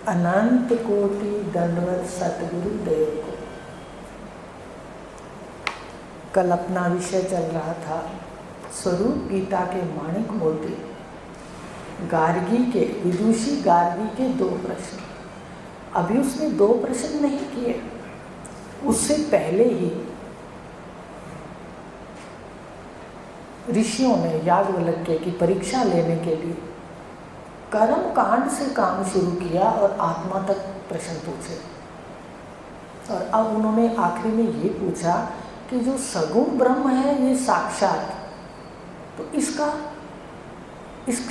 अनंत कोटि दंडवत सतगुरु देव को। कल अपना विषय चल रहा था स्वरूप गीता के माणिक मोती गार्गी के, विदुषी गार्गी के 2 प्रश्न। अभी उसने 2 प्रश्न नहीं किए, उससे पहले ही ऋषियों ने याज्ञवल्क्य की परीक्षा लेने के लिए कर्म कांड से काम शुरू किया और आत्मा तक प्रश्न पूछे। और अब उन्होंने आखिरी में ये पूछा कि जो सगुण ब्रह्म है ये साक्षात, तो इसका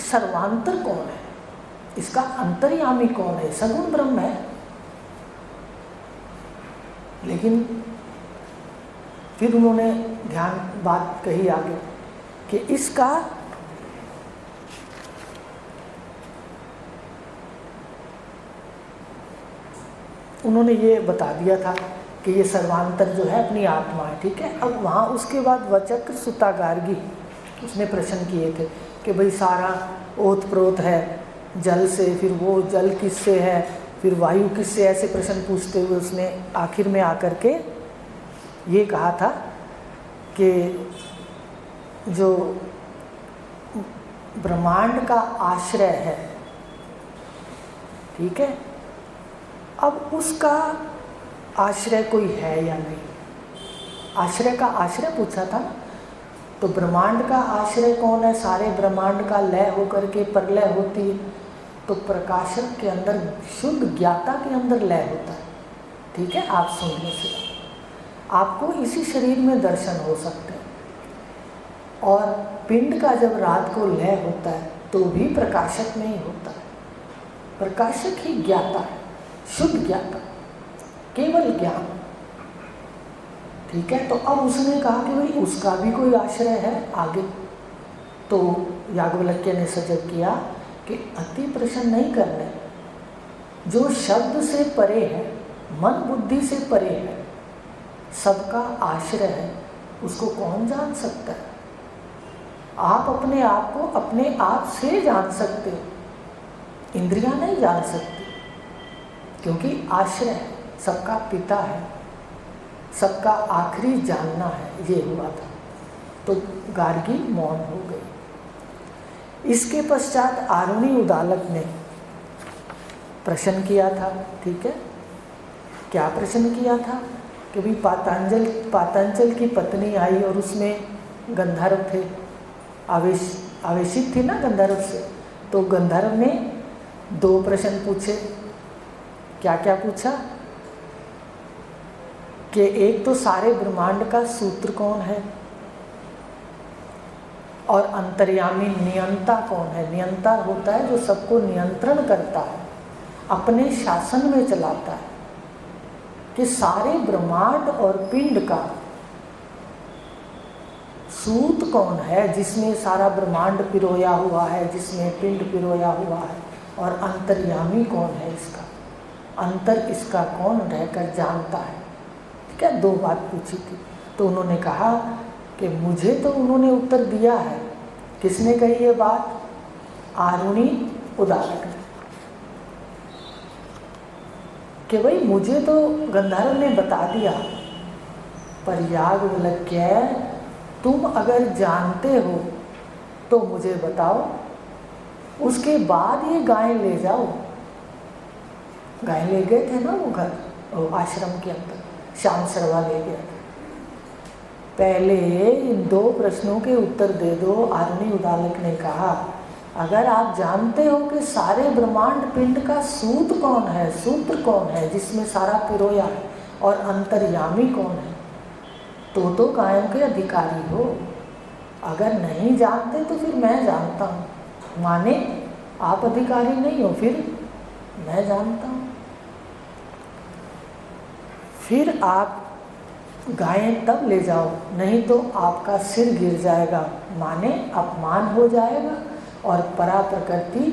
सर्वांतर कौन है, इसका अंतर्यामी कौन है? सगुण ब्रह्म है, लेकिन फिर उन्होंने बात कही आगे कि इसका उन्होंने ये बता दिया था कि ये सर्वांतर जो है अपनी आत्मा है, ठीक है। अब वहाँ उसके बाद वचक्र सुता गार्गी उसने प्रश्न किए थे कि भाई सारा ओत प्रोत है जल से, फिर वो जल किससे है, फिर वायु किससे, ऐसे प्रश्न पूछते हुए उसने आखिर में आकर के ये कहा था कि जो ब्रह्मांड का आश्रय है, ठीक है, अब उसका आश्रय कोई है या नहीं। आश्रय का आश्रय पूछा था, तो ब्रह्मांड का आश्रय कौन है? सारे ब्रह्मांड का लय होकर के प्रलय होती है, तो प्रकाशक के अंदर, शुद्ध ज्ञाता के अंदर लय होता है, ठीक है। आप सुनने से आपको इसी शरीर में दर्शन हो सकते हैं। और पिंड का जब रात को लय होता है तो भी प्रकाशक नहीं होता है, प्रकाशक ही ज्ञाता है, शुद्ध ज्ञाता, केवल ज्ञान, ठीक है। तो अब उसने कहा कि भाई उसका भी कोई आश्रय है आगे। तो याज्ञवल्क्य ने सजग किया कि अति प्रश्न नहीं करने, जो शब्द से परे है, मन बुद्धि से परे है, सबका आश्रय है, उसको कौन जान सकता है? आप अपने आप को अपने आप से जान सकते हो, इंद्रियां नहीं जान सकती, क्योंकि आश्रय है, सबका पिता है, सबका आखिरी जानना है, ये हुआ था। तो गार्गी मौन हो गई। इसके पश्चात आरुणि उदालक ने प्रश्न किया था, ठीक है। क्या प्रश्न किया था कि भाई पातंजल की पत्नी आई और उसमें गंधर्व थे, आवेशित थी ना गंधर्व से, तो गंधर्व ने 2 प्रश्न पूछे। क्या क्या पूछा कि एक तो सारे ब्रह्मांड का सूत्र कौन है, और अंतर्यामी नियंता कौन है। नियंता होता है जो सबको नियंत्रण करता है, अपने शासन में चलाता है, कि सारे ब्रह्मांड और पिंड का सूत कौन है, जिसमें सारा ब्रह्मांड पिरोया हुआ है, जिसमें पिंड पिरोया हुआ है, और अंतर्यामी कौन है, इसका अंतर इसका कौन रहकर जानता है, ठीक है। 2 बात पूछी थी। तो उन्होंने कहा कि मुझे तो उन्होंने उत्तर दिया है। किसने कही ये बात? आरुणि उदालक ने, कि भाई मुझे तो गंधर्व ने बता दिया, पर याज्ञवल्क्य तुम अगर जानते हो तो मुझे बताओ, उसके बाद ये गाय ले जाओ। गाय ले गए थे ना वो घर, आश्रम के अंदर श्याम सरवा ले गया था। पहले इन 2 प्रश्नों के उत्तर दे दो। आरुणि उदालक ने कहा, अगर आप जानते हो कि सारे ब्रह्मांड पिंड का सूत कौन है, सूत्र कौन है, जिसमें सारा पिरोया है, और अंतर्यामी कौन है, तो गायों के अधिकारी हो। अगर नहीं जानते तो फिर मैं जानता हूँ, माने आप अधिकारी नहीं हो, फिर मैं जानता हूँ। फिर आप गायें तब ले जाओ, नहीं तो आपका सिर गिर जाएगा, माने अपमान हो जाएगा, और परा प्रकृति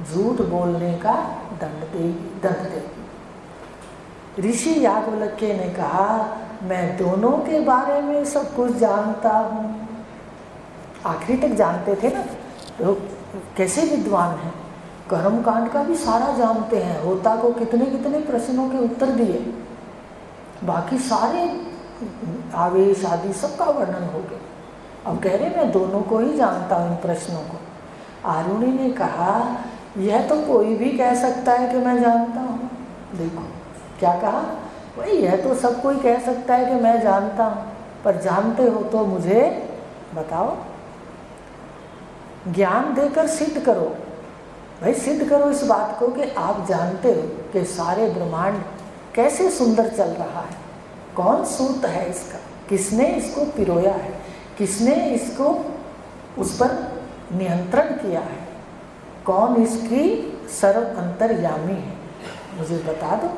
झूठ बोलने का दंड देगी। ऋषि याज्ञवल्क्य ने कहा, मैं दोनों के बारे में सब कुछ जानता हूँ। आखिरी तक जानते थे ना, तो कैसे विद्वान हैं। कर्म कांड का भी सारा जानते हैं, होता को कितने कितने प्रश्नों के उत्तर दिए, बाकी सारे आवेश आदि सबका वर्णन हो गया। अब कह रहे मैं दोनों को ही जानता हूँ इन प्रश्नों को। आरुणि ने कहा यह तो कोई भी कह सकता है कि मैं जानता हूँ। देखो क्या कहा, भाई यह तो सब कोई कह सकता है कि मैं जानता हूँ, पर जानते हो तो मुझे बताओ, ज्ञान देकर सिद्ध करो। भाई सिद्ध करो इस बात को कि आप जानते हो कि सारे ब्रह्मांड कैसे सुंदर चल रहा है, कौन सूत है इसका, किसने इसको पिरोया है, किसने इसको उस पर नियंत्रण किया है, कौन इसकी सर्व अंतर्यामी है, मुझे बता दो।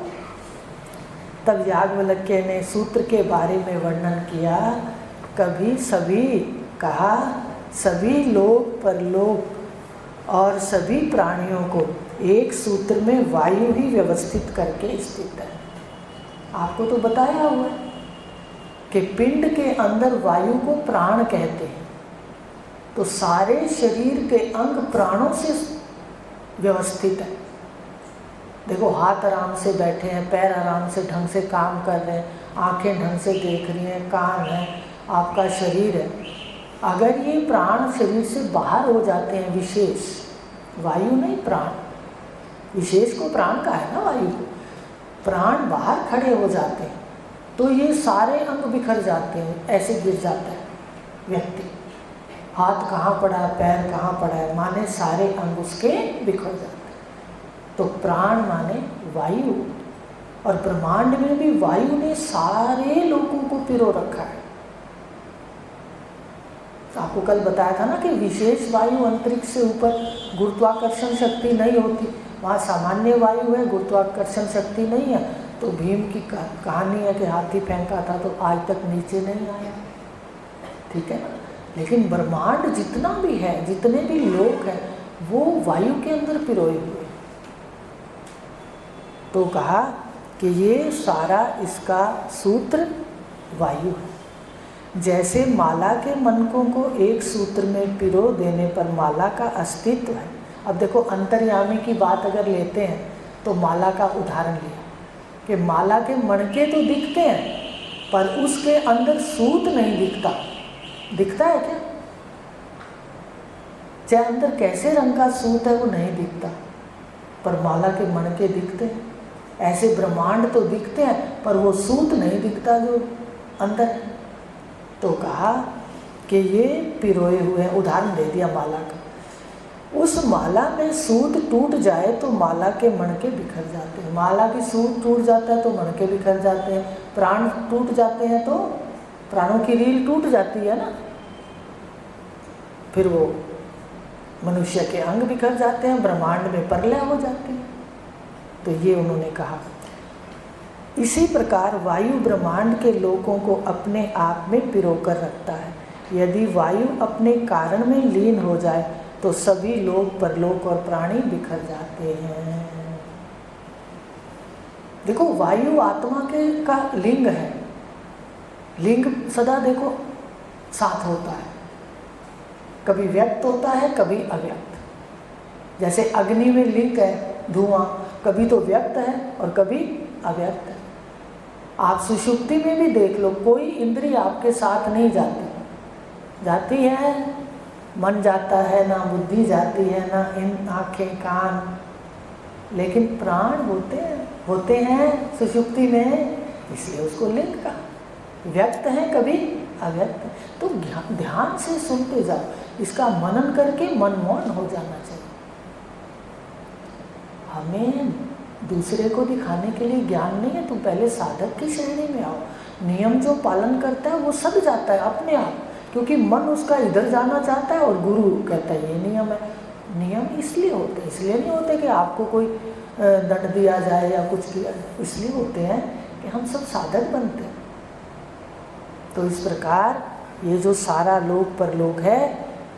तब याज्ञवल्क्य ने सूत्र के बारे में वर्णन किया। कभी सभी कहा, सभी लोक परलोक और सभी प्राणियों को एक सूत्र में वायु ही व्यवस्थित करके स्थित है। आपको तो बताया हुआ है कि पिंड के अंदर वायु को प्राण कहते हैं, तो सारे शरीर के अंग प्राणों से व्यवस्थित है। देखो हाथ आराम से बैठे हैं, पैर आराम से ढंग से काम कर रहे हैं, आंखें ढंग से देख रही हैं, कान है, आपका शरीर है। अगर ये प्राण शरीर से बाहर हो जाते हैं, विशेष वायु नहीं प्राण, विशेष को प्राण का है ना, वायु को, प्राण बाहर खड़े हो जाते हैं तो ये सारे अंग बिखर जाते हैं, ऐसे गिर जाता है व्यक्ति। हाथ कहाँ पड़ा है, पैर कहाँ पड़ा है, माने सारे अंग उसके बिखर जाते हैं। तो प्राण माने वायु, और ब्रह्मांड में भी वायु ने सारे लोगों को पिरो रखा है। आपको कल बताया था ना कि विशेष वायु अंतरिक्ष से ऊपर गुरुत्वाकर्षण शक्ति नहीं होती, वहाँ सामान्य वायु है, गुरुत्वाकर्षण शक्ति नहीं है। तो भीम की कहानी है कि हाथी फेंका था तो आज तक नीचे नहीं आया, ठीक है ना। लेकिन ब्रह्मांड जितना भी है, जितने भी लोक हैं, वो वायु के अंदर पिरोए हुए। तो कहा कि ये सारा इसका सूत्र वायु है। जैसे माला के मनकों को एक सूत्र में पिरो देने पर माला का अस्तित्व है। अब देखो अंतर्यामी की बात अगर लेते हैं तो माला का उदाहरण लिया कि माला के मणके तो दिखते हैं पर उसके अंदर सूत नहीं दिखता। दिखता है क्या? चाहे अंदर कैसे रंग का सूत है वो नहीं दिखता, पर माला के मणके दिखते हैं। ऐसे ब्रह्मांड तो दिखते हैं पर वो सूत नहीं दिखता जो अंदर है। तो कहा कि ये पिरोए हुए हैं, उदाहरण दे दिया माला का। उस माला में सूत टूट जाए तो माला के मणके बिखर जाते हैं, माला की सूत टूट जाता है तो मणके बिखर जाते हैं, प्राण टूट जाते हैं तो प्राणों की रील टूट जाती है ना, फिर वो मनुष्य के अंग बिखर जाते हैं, ब्रह्मांड में प्रलय हो जाती है। तो ये उन्होंने कहा। इसी प्रकार वायु ब्रह्मांड के लोकों को अपने आप में पिरोकर रखता है। यदि वायु अपने कारण में लीन हो जाए तो सभी लोक परलोक और प्राणी बिखर जाते हैं। देखो वायु आत्मा के का लिंग है, लिंग सदा देखो साथ होता है, कभी व्यक्त होता है कभी अव्यक्त। जैसे अग्नि में लिंग है धुआं, कभी तो व्यक्त है और कभी अव्यक्त है। आप सुषुप्ति में भी देख लो, कोई इंद्रिय आपके साथ नहीं जाती, जाती है मन जाता है, ना बुद्धि जाती है, ना इन आँखें कान, लेकिन प्राण होते हैं सुषुप्ति में, इसलिए उसको लिंग का व्यक्त है कभी अव्यक्त है। तो ध्यान से सुनते जाओ, इसका मनन करके मन मौन हो जाना चाहिए। हमें दूसरे को दिखाने के लिए ज्ञान नहीं है, तुम पहले साधक की श्रेणी में आओ। नियम जो पालन करता है वो सद जाता है अपने आप, क्योंकि मन उसका इधर जाना चाहता है और गुरु कहता है ये नियम है। नियम इसलिए होते हैं, इसलिए नहीं होते कि आपको कोई दंड दिया जाए या कुछ किया जाए, इसलिए होते हैं कि हम सब साधक बनते हैं। तो इस प्रकार ये जो सारा लोक परलोक है,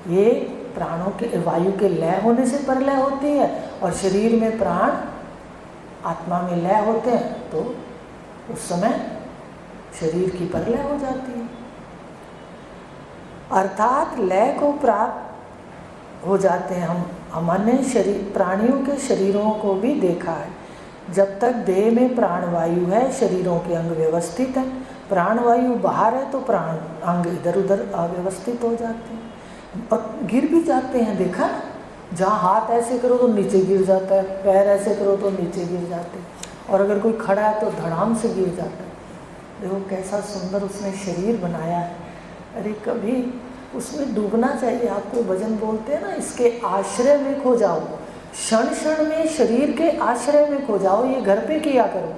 ये प्राणों के वायु के लय होने से प्रलय होती है, और शरीर में प्राण आत्मा में लय होते हैं तो उस समय शरीर की प्रलय हो जाती है। अर्थात लय को प्राप्त हो जाते हैं हम हमने शरीर प्राणियों के शरीरों को भी देखा है। जब तक देह में प्राणवायु है, शरीरों के अंग व्यवस्थित हैं। प्राणवायु बाहर है तो प्राण अंग इधर उधर अव्यवस्थित हो जाते हैं और गिर भी जाते हैं। देखा ना, जहाँ हाथ ऐसे करो तो नीचे गिर जाता है, पैर ऐसे करो तो नीचे गिर जाते हैं, और अगर कोई खड़ा है तो धड़ाम से गिर जाता है। देखो कैसा सुंदर उसने शरीर बनाया है। अरे कभी उसमें डूबना चाहिए। आपको भजन बोलते हैं ना, इसके आश्रय में खो जाओ, क्षण क्षण में शरीर के आश्रय में खो जाओ। ये घर पे किया करो,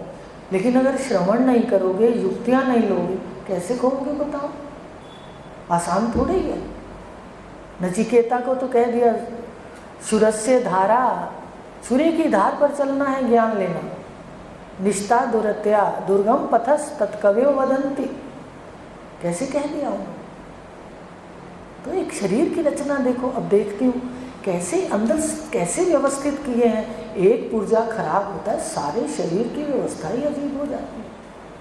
लेकिन अगर श्रवण नहीं करोगे, युक्तियाँ नहीं लोगे, कैसे खोओगे बताओ? आसान थोड़ी है। नचिकेता को तो कह दिया, सूरस्य धारा, सूर्य की धार पर चलना है ज्ञान लेना। निष्ठा दुरत्या दुर्गम पथस तत्कव्यो वदंती, कैसे कह दिया उन्होंने। तो एक शरीर की रचना देखो। अब देखती हूँ कैसे अंदर कैसे व्यवस्थित किए हैं। एक पुर्जा खराब होता है, सारे शरीर की व्यवस्था ही अजीब हो जाती है।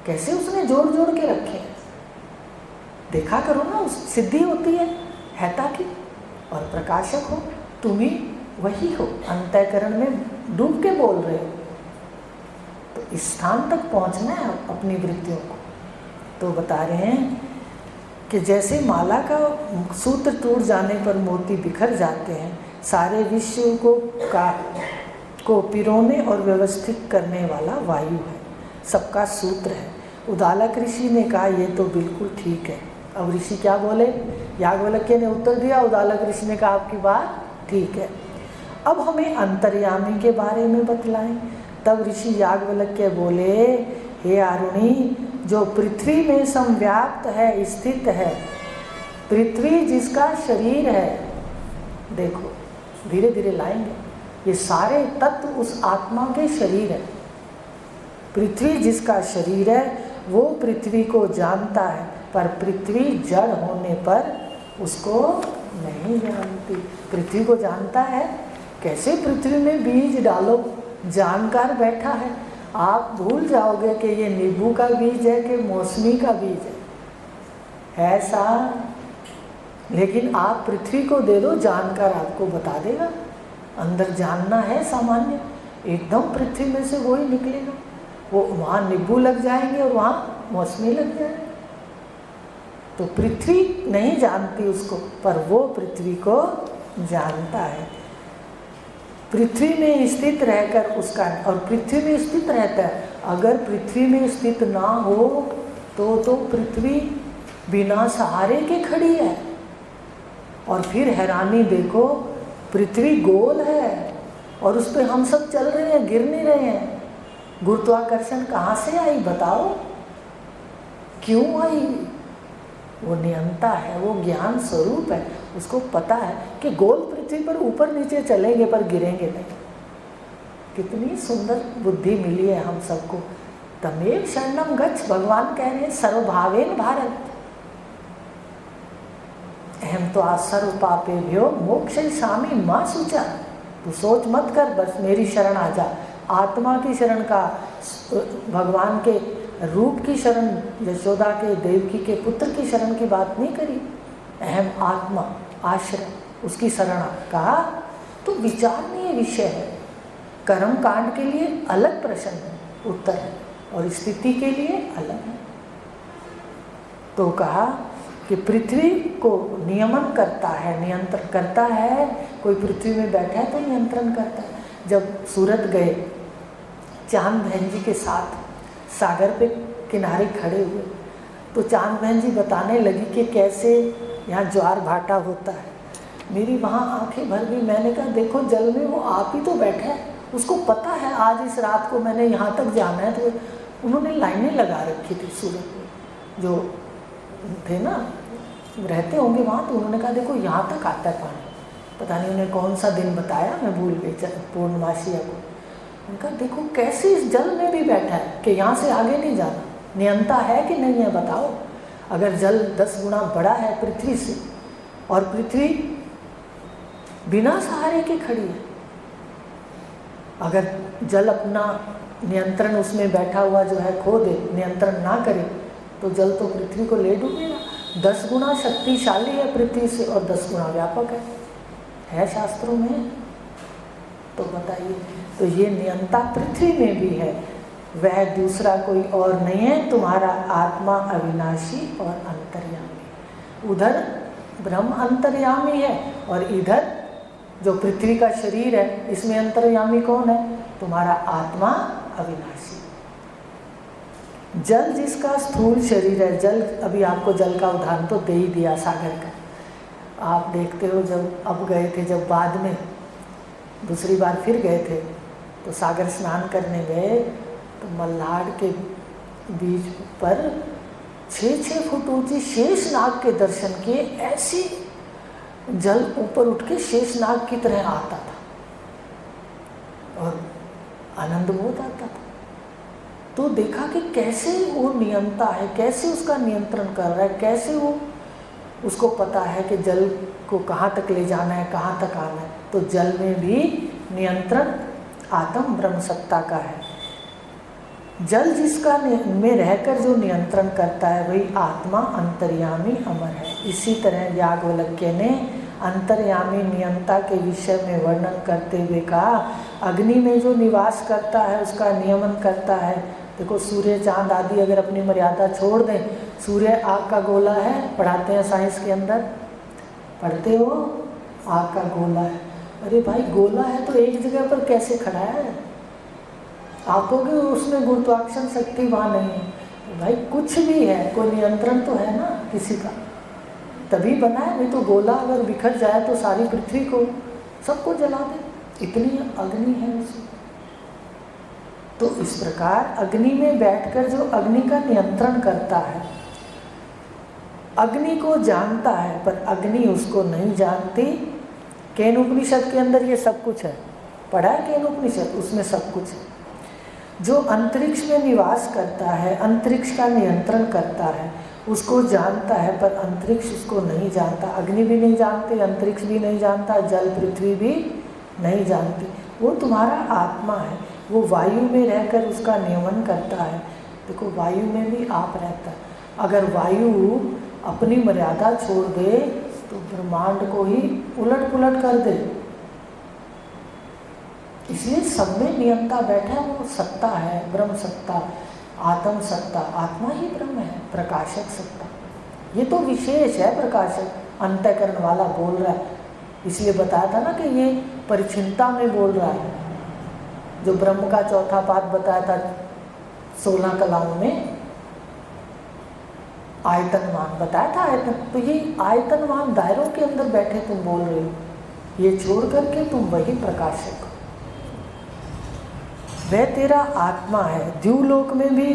कैसे उसने जोड़ जोड़ के रखे हैं। देखा करो ना, उस सिद्धि होती है ताकि, और प्रकाशक हो तुम ही, वही हो। अंतःकरण में डूब के बोल रहे हो। तो इस स्थान तक पहुंचना है अपनी वृत्तियों को। तो बता रहे हैं कि जैसे माला का सूत्र टूट जाने पर मोती बिखर जाते हैं, सारे विश्व को पिरोने और व्यवस्थित करने वाला वायु है, सबका सूत्र है। उदालक ऋषि ने कहा ये तो बिल्कुल ठीक है। अब ऋषि क्या बोले? याज्ञवल्क्य ने उत्तर दिया, उदालक ऋषि ने कहा आपकी बात ठीक है। अब हमें अंतर्यामी के बारे में बतलाएं। तब ऋषि याज्ञवल्क्य बोले, हे आरुणि, जो पृथ्वी में संव्याप्त है, स्थित है, पृथ्वी जिसका शरीर है, देखो धीरे धीरे लाएंगे, ये सारे तत्व उस आत्मा के शरीर है। पृथ्वी जिसका शरीर है वो पृथ्वी को जानता है, पर पृथ्वी जड़ होने पर उसको नहीं जानती। पृथ्वी को जानता है, कैसे पृथ्वी में बीज डालो, जानकार बैठा है। आप भूल जाओगे कि ये नींबू का बीज है कि मौसमी का बीज है, ऐसा। लेकिन आप पृथ्वी को दे दो, जानकार आपको बता देगा। अंदर जानना है सामान्य, एकदम पृथ्वी में से वो ही निकलेगा। वो वहाँ नींबू लग जाएंगे और वहाँ मौसमी लग जाएंगे। तो पृथ्वी नहीं जानती उसको, पर वो पृथ्वी को जानता है। पृथ्वी में स्थित रहकर उसका, और पृथ्वी में स्थित रहता है। अगर पृथ्वी में स्थित ना हो तो पृथ्वी बिना सहारे के खड़ी है। और फिर हैरानी देखो, पृथ्वी गोल है और उस पर हम सब चल रहे हैं, गिर नहीं रहे हैं। गुरुत्वाकर्षण कहाँ से आई बताओ? क्यों आई? वो नियंता है, वो ज्ञान स्वरूप है। उसको पता है कि गोल पृथ्वी पर ऊपर नीचे चलेंगे पर गिरेंगे नहीं। कितनी सुंदर बुद्धि मिली है हम सबको। तमेव शरणम गच्छ, भगवान कह रहे हैं सर्वभावेन भारत। अहम तो सर्व पापेभ्यो मोक्षयिष्यामि मा शुचा। तू सोच मत कर, बस मेरी शरण आ जा। आत्मा की शरण का, भगवान के रूप की शरण, यशोदा के, देवकी के पुत्र की शरण की बात नहीं करी। अहम आत्मा आश्रय, उसकी शरण कहा। तो विचारणीय विषय है। कर्म कांड के लिए अलग प्रश्न है, उत्तर है, और स्थिति के लिए अलग है। तो कहा कि पृथ्वी को नियमन करता है, नियंत्रण करता है। कोई पृथ्वी में बैठा है तो नियंत्रण करता है। जब सूरत गए, चांद बहन जी के साथ सागर पे किनारे खड़े हुए, तो चांद बहन जी बताने लगी कि कैसे यहाँ ज्वार भाटा होता है। मेरी वहाँ आंखें भर गई। मैंने कहा देखो जल में वो आप ही तो बैठा है, उसको पता है आज इस रात को मैंने यहाँ तक जाना है। तो उन्होंने लाइनें लगा रखी थी सूरत में, जो थे ना रहते होंगे वहाँ। तो उन्होंने कहा देखो यहाँ तक आता है पानी। पता नहीं उन्हें कौन सा दिन बताया, मैं भूल गई, पूर्णमासिया को। उनका देखो कैसे इस जल में भी बैठा है कि यहाँ से आगे नहीं जाना। नियंता है कि नहीं है बताओ? अगर जल 10 गुना बड़ा है पृथ्वी से, और पृथ्वी बिना सहारे के खड़ी है, अगर जल अपना नियंत्रण उसमें बैठा हुआ जो है खो दे, नियंत्रण ना करे, तो जल तो पृथ्वी को ले डूबेगा। 10 गुना शक्तिशाली है पृथ्वी से और 10 गुना व्यापक है शास्त्रों में। तो बताइए, तो ये नियंता पृथ्वी में भी है, वह दूसरा कोई और नहीं है, तुम्हारा आत्मा अविनाशी और अंतर्यामी। उधर ब्रह्म अंतर्यामी है और इधर जो पृथ्वी का शरीर है इसमें अंतर्यामी कौन है? तुम्हारा आत्मा अविनाशी। जल जिसका स्थूल शरीर है, जल, अभी आपको जल का उदाहरण तो दे ही दिया सागर का। आप देखते हो जब अब गए थे, जब बाद में दूसरी बार फिर गए थे तो सागर स्नान करने गए तो मल्हाड़ के बीच पर 6-6 फुट ऊंची शेषनाग के दर्शन किए। ऐसी जल ऊपर उठ के शेषनाग की तरह आता था और आनंद बहुत आता था। तो देखा कि कैसे वो नियंता है, कैसे उसका नियंत्रण कर रहा है, कैसे वो उसको पता है कि जल को कहाँ तक ले जाना है, कहाँ तक आना है। तो जल में भी नियंत्रण आत्म ब्रह्म सत्ता का है। जल जिसका में रहकर जो नियंत्रण करता है वही आत्मा अंतर्यामी अमर है। इसी तरह याज्ञवल्क्य ने अंतर्यामी नियंता के विषय में वर्णन करते हुए कहा, अग्नि में जो निवास करता है उसका नियमन करता है। देखो सूर्य चांद आदि अगर अपनी मर्यादा छोड़ दें, सूर्य आग का गोला है, पढ़ाते हैं साइंस के अंदर, पढ़ते हो, आग का गोला है। अरे भाई गोला है तो एक जगह पर कैसे खड़ा है? आप कहोगे उसमें गुरुत्वाकर्षण शक्ति वहाँ नहीं है। भाई कुछ भी है, कोई नियंत्रण तो है ना किसी का, तभी बना है। नहीं तो गोला अगर बिखर जाए तो सारी पृथ्वी को, सबको जला दे, इतनी अग्नि है उसमें। तो इस प्रकार अग्नि में बैठकर जो अग्नि का नियंत्रण करता है, अग्नि को जानता है पर अग्नि उसको नहीं जानती। केन उपनिषद के अंदर ये सब कुछ है, पढ़ा है केन उपनिषद, उसमें सब कुछ है। जो अंतरिक्ष में निवास करता है, अंतरिक्ष का नियंत्रण करता है, उसको जानता है पर अंतरिक्ष उसको नहीं जानता। अग्नि भी नहीं जानती, अंतरिक्ष भी नहीं जानता, जल पृथ्वी भी नहीं जानती। वो तुम्हारा आत्मा है, वो वायु में रहकर उसका नियमन करता है। देखो वायु में भी आप रहता है। अगर वायु अपनी मर्यादा छोड़ दे तो ब्रह्मांड को ही उलट पुलट कर दे। इसलिए सब में नियंता बैठा है, वो सत्ता है, ब्रह्म सत्ता, आत्म सत्ता। आत्मा ही ब्रह्म है, प्रकाशक सत्ता। ये तो विशेष है प्रकाशक, अंतःकरण वाला बोल रहा है। इसलिए बताया था ना कि ये परिचिनता में बोल रहा है। जो ब्रह्म का चौथा पाद बताया था 16 कलाओं में, आयतनवान बताया था। आयतन तो ये आयतनवान दायरों के अंदर बैठे तुम बोल रहे हो, ये छोड़ करके तुम वही प्रकाशक, वह तेरा आत्मा है। द्युलोक में भी,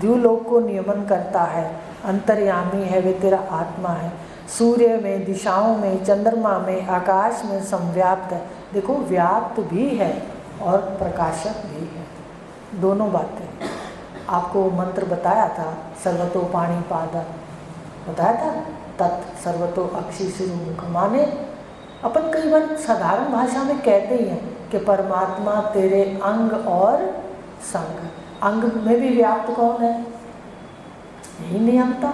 द्युलोक को नियमन करता है, अंतर्यामी है, वे तेरा आत्मा है। सूर्य में, दिशाओं में, चंद्रमा में, आकाश में संव्याप्त है। देखो व्याप्त भी है और प्रकाशक भी है, दोनों बातें। आपको मंत्र बताया था, सर्वतो पाणिपाद बताया था, तत् सर्वतो अक्षि शिरोमुख। माने अपन कई बार साधारण भाषा में कहते ही हैं कि परमात्मा तेरे अंग और संग। अंग में भी व्याप्त कौन है? यही नियंता।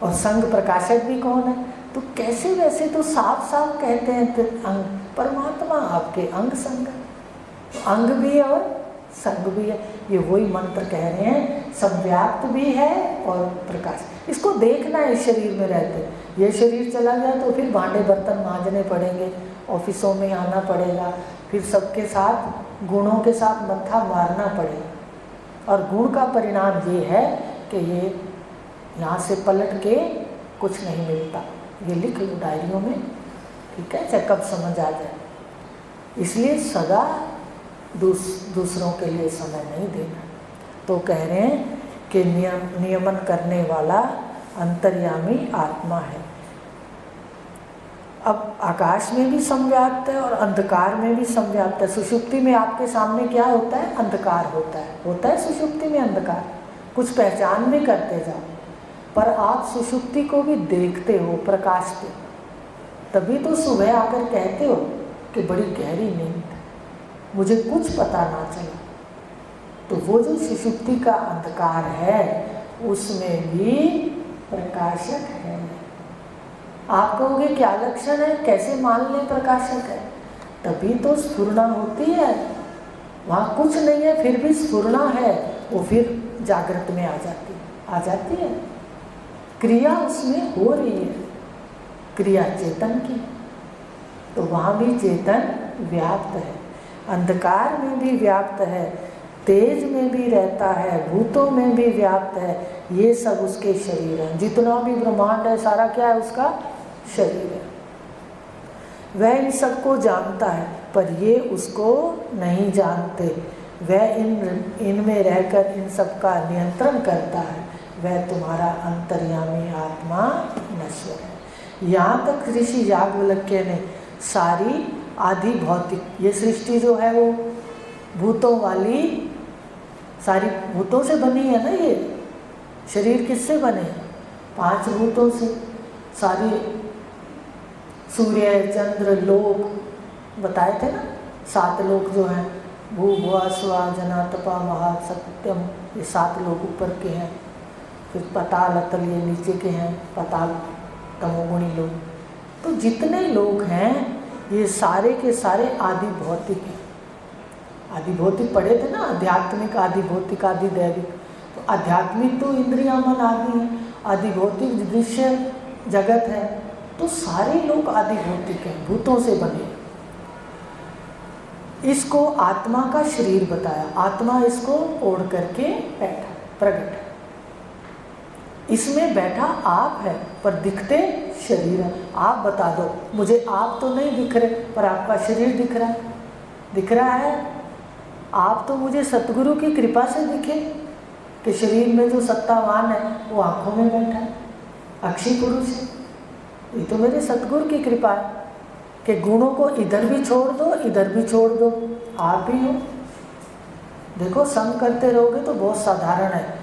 और संग प्रकाशक भी कौन है? तो कैसे, वैसे तो साफ साफ कहते हैं तो अंग, परमात्मा आपके अंग संग, तो अंग भी है और संग भी है। ये वही मंत्र कह रहे हैं, संव्याप्त भी है और प्रकाश। इसको देखना है शरीर में रहते। ये शरीर चला गया तो फिर भांडे बर्तन मांजने पड़ेंगे, ऑफिसों में आना पड़ेगा, फिर सबके साथ गुणों के साथ मत्था मारना पड़ेगा। और गुण का परिणाम ये है कि ये यहाँ से पलट के कुछ नहीं मिलता। ये लिख लो डायरियों में, ठीक है, चाहे कब समझ आ जाए। इसलिए सदा दूसरों के लिए समय नहीं देना। तो कह रहे हैं कि नियमन करने वाला अंतर्यामी आत्मा है। अब आकाश में भी संव्याप्त है और अंधकार में भी संव्याप्त है। सुषुप्ति में आपके सामने क्या होता है? अंधकार होता है सुषुप्ति में अंधकार। कुछ पहचान भी करते जाओ, पर आप सुषुप्ति को भी देखते हो प्रकाश पे, तभी तो सुबह आकर कहते हो कि बड़ी गहरी नींद, मुझे कुछ पता ना चला। तो वो जो सुषुप्ति का अंधकार है उसमें भी प्रकाशक है। आप कहोगे क्या लक्षण है, कैसे मान लें प्रकाशक है? तभी तो स्फुरना होती है। वहाँ कुछ नहीं है फिर भी स्फुरना है, वो फिर जागृत में आ जाती है। क्रिया उसमें हो रही है, क्रिया चेतन की, तो वहाँ भी चेतन व्याप्त है, अंधकार में भी व्याप्त है, तेज में भी रहता है, भूतों में भी व्याप्त है। ये सब उसके शरीर हैं। जितना भी ब्रह्मांड है सारा क्या है? उसका शरीर है। वह इन सबको जानता है पर ये उसको नहीं जानते। वह इनमें रहकर इन सब का नियंत्रण करता है। वह तुम्हारा अंतर्यामी आत्मा नश्वर है। यहाँ तक ऋषि याज्ञवल्क्य ने सारी आदि भौतिक, ये सृष्टि जो है वो भूतों वाली, सारी भूतों से बनी है ना। ये शरीर किससे बने हैं? 5 भूतों से। सारी सूर्य, चंद्र, लोक बताए थे ना, 7 लोक जो हैं, भू भुआ स्वा जना तपा महा सत्यम, ये 7 लोक ऊपर के हैं। फिर पताल अतल ये नीचे के हैं, पताल तमोगुणी लोक। तो जितने लोग हैं ये सारे के सारे आदि भौतिक हैं। आदि भौतिक पढ़े थे ना, आध्यात्मिक, आदि भौतिक, आदि दैविक। तो आध्यात्मिक तो इंद्रिया मन आदि है, आदि भौतिक दृश्य जगत है। तो सारे लोग आदि भौतिक हैं, भूतों से बने। इसको आत्मा का शरीर बताया। आत्मा इसको ओढ़ करके बैठा, प्रकट है। इसमें बैठा आप है पर दिखते शरीर है। आप बता दो मुझे, आप तो नहीं दिख रहे पर आपका शरीर दिख रहा है। आप तो मुझे सतगुरु की कृपा से दिखे कि शरीर में जो सत्तावान है वो आंखों में बैठा है, अक्षी पुरुष है। ये तो मेरे सतगुरु की कृपा है कि गुणों को इधर भी छोड़ दो, इधर भी छोड़ दो, आप भी हो। देखो संग करते रहोगे तो बहुत साधारण है।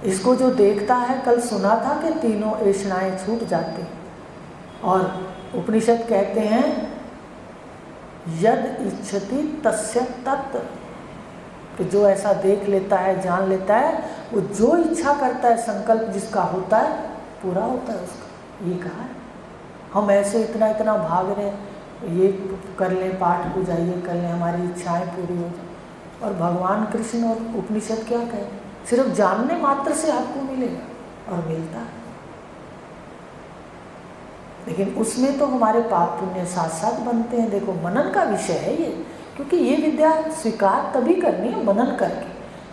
इसको जो देखता है, कल सुना था कि तीनों ऐषणाएं छूट जाती हैं। और उपनिषद कहते हैं यद इच्छति तस्य तत्, कि जो ऐसा देख लेता है, जान लेता है, वो जो इच्छा करता है, संकल्प जिसका होता है पूरा होता है उसका। ये कहा है। हम ऐसे इतना भाग रहे हैं, ये कर लें, पाठ पूजा ये कर लें, हमारी इच्छाएं पूरी हो जाए। और भगवान कृष्ण और उपनिषद क्या कहें? सिर्फ जानने मात्र से आपको मिलेगा और मिलता है। लेकिन उसमें तो हमारे पाप पुण्य साथ साथ बनते हैं। देखो मनन का विषय है ये, क्योंकि ये विद्या स्वीकार तभी करनी है मनन करके,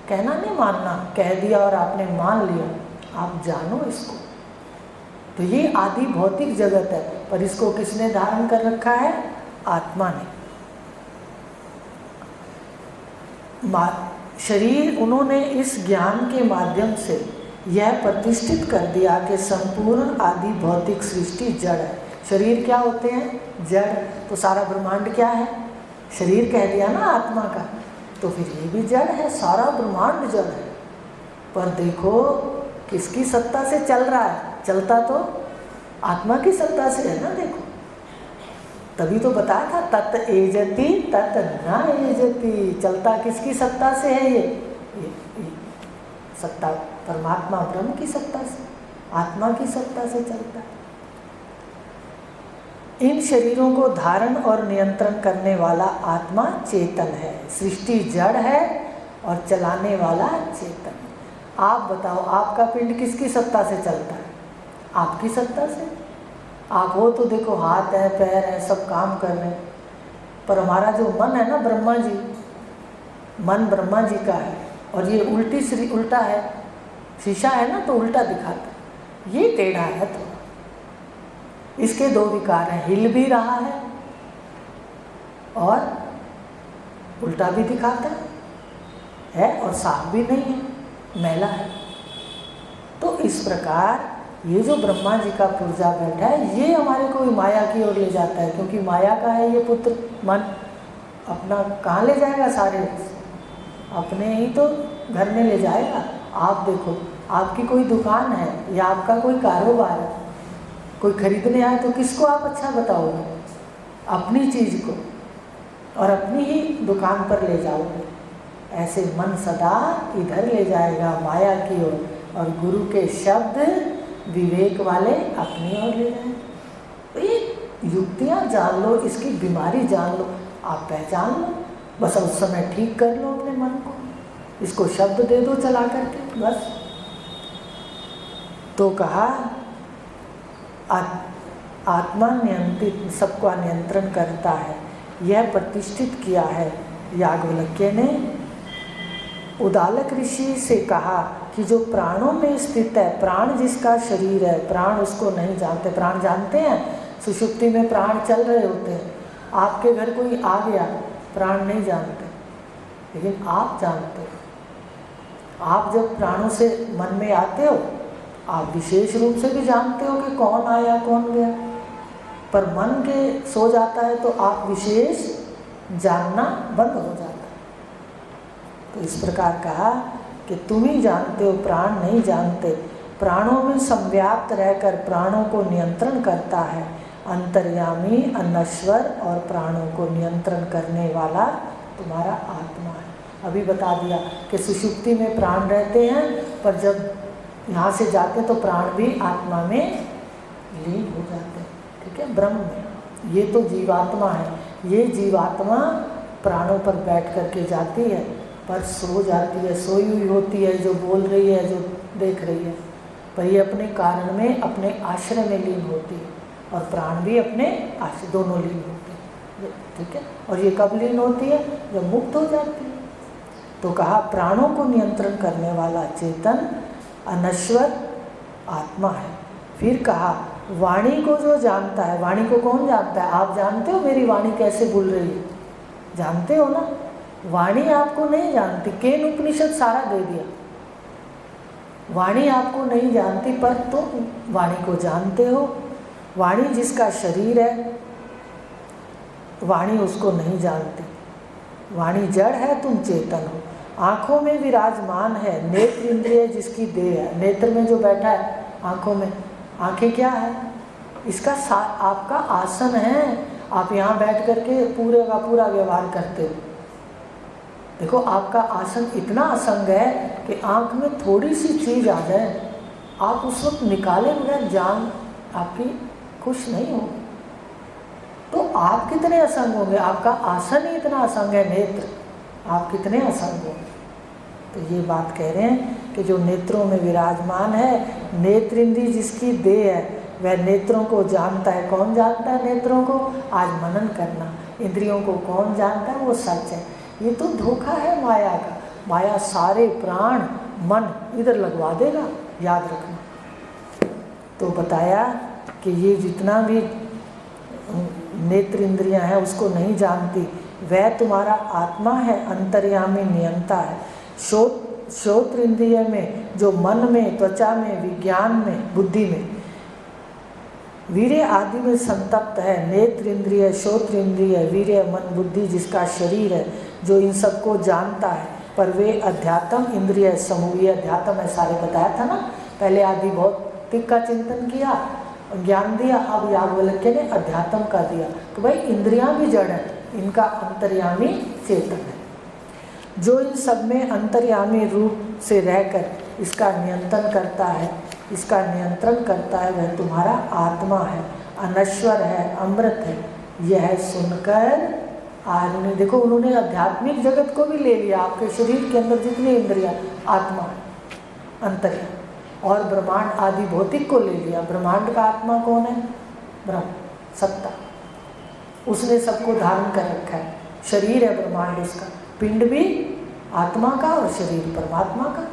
कहना नहीं मानना। कह दिया और आपने मान लिया, आप जानो इसको। तो ये आदि भौतिक जगत है, पर इसको किसने धारण कर रखा है? आत्मा ने। शरीर, उन्होंने इस ज्ञान के माध्यम से यह प्रतिष्ठित कर दिया कि संपूर्ण आदि भौतिक सृष्टि जड़ है। शरीर क्या होते हैं? जड़। तो सारा ब्रह्मांड क्या है? शरीर कह दिया ना आत्मा का, तो फिर ये भी जड़ है, सारा ब्रह्मांड जड़ है। पर देखो किसकी सत्ता से चल रहा है? चलता तो आत्मा की सत्ता से है ना। देखो तभी तो बताया था तत् एजति तत् न एजति। चलता किसकी सत्ता से है? ये सत्ता परमात्मा ब्रह्म की सत्ता से, आत्मा की सत्ता से चलता है। इन शरीरों को धारण और नियंत्रण करने वाला आत्मा चेतन है। सृष्टि जड़ है और चलाने वाला चेतन। आप बताओ आपका पिंड किसकी सत्ता से चलता है? आपकी सत्ता से। आप हो तो देखो हाथ है, पैर है, सब काम कर रहे हैं। पर हमारा जो मन है ना, ब्रह्मा जी, मन ब्रह्मा जी का है। और ये उल्टा है, शीशा है ना तो उल्टा दिखाता है, ये टेढ़ा है। तो इसके 2 विकार हैं, हिल भी रहा है और उल्टा भी दिखाता है और साफ भी नहीं है, मैला है। तो इस प्रकार ये जो ब्रह्मा जी का पुर्जा बैठा है, ये हमारे को माया की ओर ले जाता है। क्योंकि माया का है ये पुत्र मन, अपना कहाँ ले जाएगा? सारे अपने ही तो घर में ले जाएगा। आप देखो, आपकी कोई दुकान है या आपका कोई कारोबार है, कोई खरीदने आए तो किसको आप अच्छा बताओगे? अपनी चीज़ को, और अपनी ही दुकान पर ले जाओगे। ऐसे मन सदा इधर ले जाएगा, माया की ओर, और गुरु के शब्द विवेक वाले अपनी ओर ले जाए। तो ये युक्तियाँ जान लो, इसकी बीमारी जान लो, आप पहचान लो, बस उस समय ठीक कर लो अपने मन को, इसको शब्द दे दो चला करके बस। तो कहा आत्मा नियंत्रित सबका नियंत्रण करता है, यह प्रतिष्ठित किया है याज्ञवल्क्य ने। उदालक ऋषि से कहा कि जो प्राणों में स्थित है, प्राण जिसका शरीर है, प्राण उसको नहीं जानते। प्राण जानते हैं, सुषुप्ति में प्राण चल रहे होते हैं। आपके घर कोई आ गया, प्राण नहीं जानते, लेकिन आप जानते हो। आप जब प्राणों से मन में आते हो, आप विशेष रूप से भी जानते हो कि कौन आया कौन गया, पर मन के सो जाता है तो आप विशेष जानना बंद हो जाता है। तो इस प्रकार कहा कि तुम ही जानते हो, प्राण नहीं जानते। प्राणों में संव्याप्त रहकर प्राणों को नियंत्रण करता है अंतर्यामी, अनश्वर और प्राणों को नियंत्रण करने वाला तुम्हारा आत्मा है। अभी बता दिया कि सुषुप्ति में प्राण रहते हैं, पर जब यहाँ से जाते तो प्राण भी आत्मा में लीन हो जाते हैं। ठीक है, ब्रह्म में। ये तो जीवात्मा है, ये जीवात्मा प्राणों पर बैठ करके जाती है, पर सो जाती है, सोई हुई होती है, जो बोल रही है, जो देख रही है, पर ये अपने कारण में, अपने आश्रय में लीन होती है, और प्राण भी अपने आश्रय, दोनों लीन होते हैं। ठीक है, और ये कब लीन होती है? जब मुक्त हो जाती है। तो कहा प्राणों को नियंत्रण करने वाला चेतन अनश्वर आत्मा है। फिर कहा वाणी को जो जानता है, वाणी को कौन जानता है? आप जानते हो मेरी वाणी कैसे बोल रही है, जानते हो ना? वाणी आपको नहीं जानती, केन उपनिषद सारा दे दिया। वाणी आपको नहीं जानती, पर तुम वाणी को जानते हो। वाणी जिसका शरीर है, वाणी उसको नहीं जानती। वाणी जड़ है, तुम चेतन हो। आँखों में विराजमान है, नेत्र इंद्रिय जिसकी देह है। नेत्र में जो बैठा है, आँखों में, आँखें क्या है? इसका आपका आसन है। आप यहाँ बैठ करके पूरे का पूरा व्यवहार करते हो। देखो, आपका आसन इतना असंग है कि आँख में थोड़ी सी चीज़ आ जाए, आप उस वक्त निकाले बगैर जान आपकी खुश नहीं होगी। तो आप कितने असंग होंगे? आपका आसन ही इतना असंग है, नेत्र, आप कितने असंग होंगे? तो ये बात कह रहे हैं कि जो नेत्रों में विराजमान है, नेत्र इंद्रिय जिसकी देह है, वह नेत्रों को जानता है। कौन जानता है नेत्रों को? आज मनन करना। इंद्रियों को कौन जानता है? वो सच है। ये तो धोखा है माया का। माया सारे प्राण मन इधर लगवा देगा, याद रखना। तो बताया कि ये जितना भी नेत्र इंद्रियां हैं उसको नहीं जानती, वह तुम्हारा आत्मा है, अंतर्यामी नियंता है। श्रोत्र इंद्रिय में, जो मन में, त्वचा में, विज्ञान में, बुद्धि में, वीर्य आदि में संतप्त है। नेत्र इंद्रिय, श्रोत्र इंद्रिय, वीर्य, मन, बुद्धि जिसका शरीर है, जो इन सबको जानता है। पर वे अध्यात्म इंद्रिय समूह, अध्यात्म है सारे, बताया था ना पहले। आदि भौतिक का चिंतन किया, ज्ञान दिया, अब याज्ञवल्क्य ने अध्यात्म का दिया कि भाई इंद्रियां भी जड़ हैं, इनका अंतर्यामी चेतन है, जो इन सब में अंतर्यामी रूप से रहकर इसका नियंत्रण करता है, इसका नियंत्रण करता है, वह तुम्हारा आत्मा है, अनश्वर है, अमृत है। यह सुनकर आरुणि, देखो उन्होंने आध्यात्मिक जगत को भी ले लिया। आपके शरीर के अंदर जितनी इंद्रियां, आत्मा है, अंतर्यामी, और ब्रह्मांड आदि भौतिक को ले लिया। ब्रह्मांड का आत्मा कौन है? ब्रह्म, सत्ता, उसने सबको धारण कर रखा है। शरीर है ब्रह्मांड उसका, पिंड भी आत्मा का और शरीर परमात्मा का।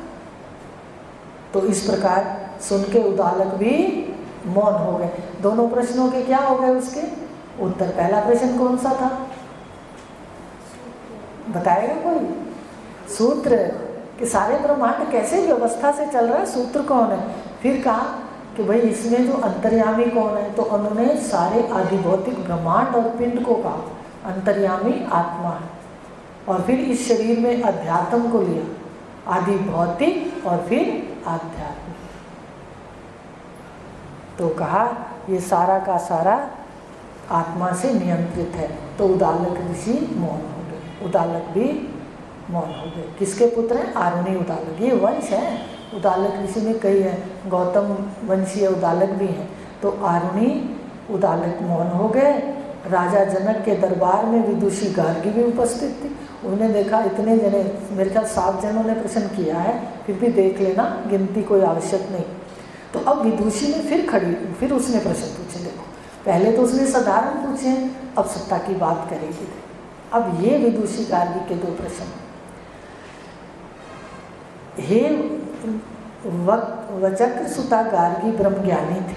तो इस प्रकार सुन के उदालक भी मौन हो गए। दोनों प्रश्नों के क्या हो गए उसके उत्तर? पहला प्रश्न कौन सा था, बताएगा कोई? सूत्र, कि सारे ब्रह्मांड कैसे व्यवस्था से चल रहा है, सूत्र कौन है? फिर कहा कि भाई इसमें जो अंतर्यामी कौन है? तो उन्होंने सारे आदिभौतिक ब्रह्मांड और पिंड को कहा अंतर्यामी आत्मा है। और फिर इस शरीर में अध्यात्म को लिया, आदिभौतिक और फिर आध्यात्मिक। तो कहा ये सारा का सारा आत्मा से नियंत्रित है। तो उदालक ऋषि मौन हो गए, उदालक भी मौन हो गए। किसके पुत्र हैं? आरुणि उदालक। ये वंश है, उदालक ऋषि में कई है, गौतम वंशीय उदालक भी हैं। तो आरुणि उदालक मौन हो गए। राजा जनक के दरबार में विदुषी गार्गी भी उपस्थित थी। उन्होंने देखा इतने जने, मेरे ख्याल 7 जनों ने प्रश्न किया है, फिर भी देख लेना, गिनती कोई आवश्यक नहीं। तो अब विदुषी ने फिर उसने प्रश्न पूछे। देखो पहले तो उसने साधारण पूछे, अब सत्ता की बात करेगी। अब ये विदुषी गार्गी के 2 प्रश्न। हे वचक्र सुता गार्गी ब्रह्मज्ञानी थी।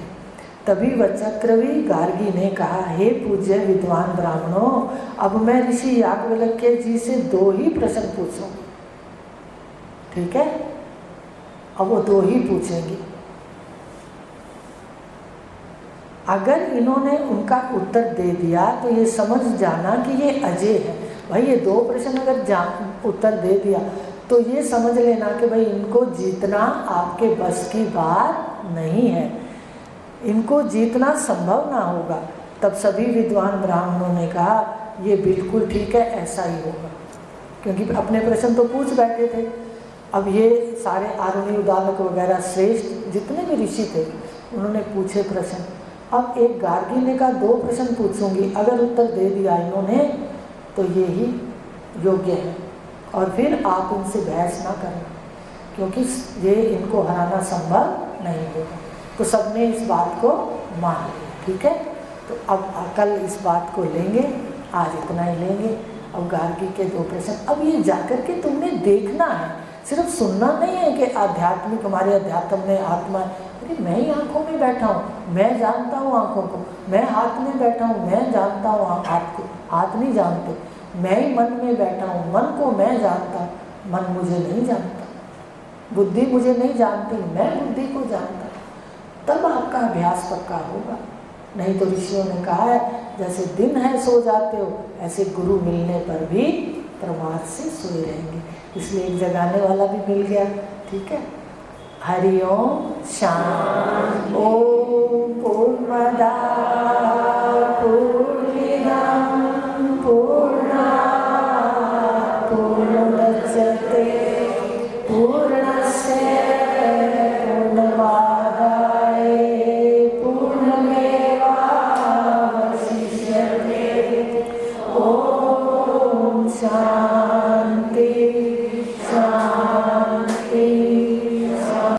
तभी वचक्रवी गार्गी ने कहा, हे पूज्य विद्वान ब्राह्मणों, अब मैं ऋषि याज्ञवल्क्य जी से 2 ही प्रश्न पूछूंगी। ठीक है, अब वो 2 ही पूछेंगी। अगर इन्होंने उनका उत्तर दे दिया तो ये समझ जाना कि ये अजय है। भाई ये 2 प्रश्न अगर उत्तर दे दिया तो ये समझ लेना कि भाई इनको जीतना आपके बस की बात नहीं है, इनको जीतना संभव ना होगा। तब सभी विद्वान ब्राह्मणों ने कहा, ये बिल्कुल ठीक है, ऐसा ही होगा। क्योंकि अपने प्रश्न तो पूछ बैठे थे। अब ये सारे आरुणी उदालक वगैरह श्रेष्ठ जितने भी ऋषि थे उन्होंने पूछे प्रश्न। अब एक गार्गी ने कहा 2 प्रश्न पूछूंगी, अगर उत्तर दे दिया इन्होंने तो ये ही योग्य है, और फिर आप इनसे बहस ना करना, क्योंकि ये इनको हराना संभव नहीं होगा। तो सबने इस बात को मान लिया। ठीक है, तो अब कल इस बात को लेंगे, आज इतना ही लेंगे। अब गार्गी के 2 प्रश्न। अब ये जाकर के तुमने देखना है, सिर्फ सुनना नहीं है कि आध्यात्मिक हमारे अध्यात्म में आत्मा। अरे मैं ही आँखों में बैठा हूँ, मैं जानता हूँ आँखों को, मैं हाथ में बैठा हूँ, मैं जानता हूँ हाथ को, हाथ नहीं जानते। मैं ही मन में बैठा हूँ, मन को मैं जानता हूँ, मन मुझे नहीं जानता। बुद्धि मुझे नहीं जानती, मैं बुद्धि को जानता। तब आपका अभ्यास पक्का होगा। नहीं तो ऋषियों ने कहा है, जैसे दिन है सो जाते हो, ऐसे गुरु मिलने पर भी प्रमाद से सोए रहेंगे। इसलिए एक जगाने वाला भी मिल गया। ठीक है, हरि ओम शांति। ओम पूर्णमदा पूर्णमिदं पूर्णात् पूर्णमुदच्यते पूर्ण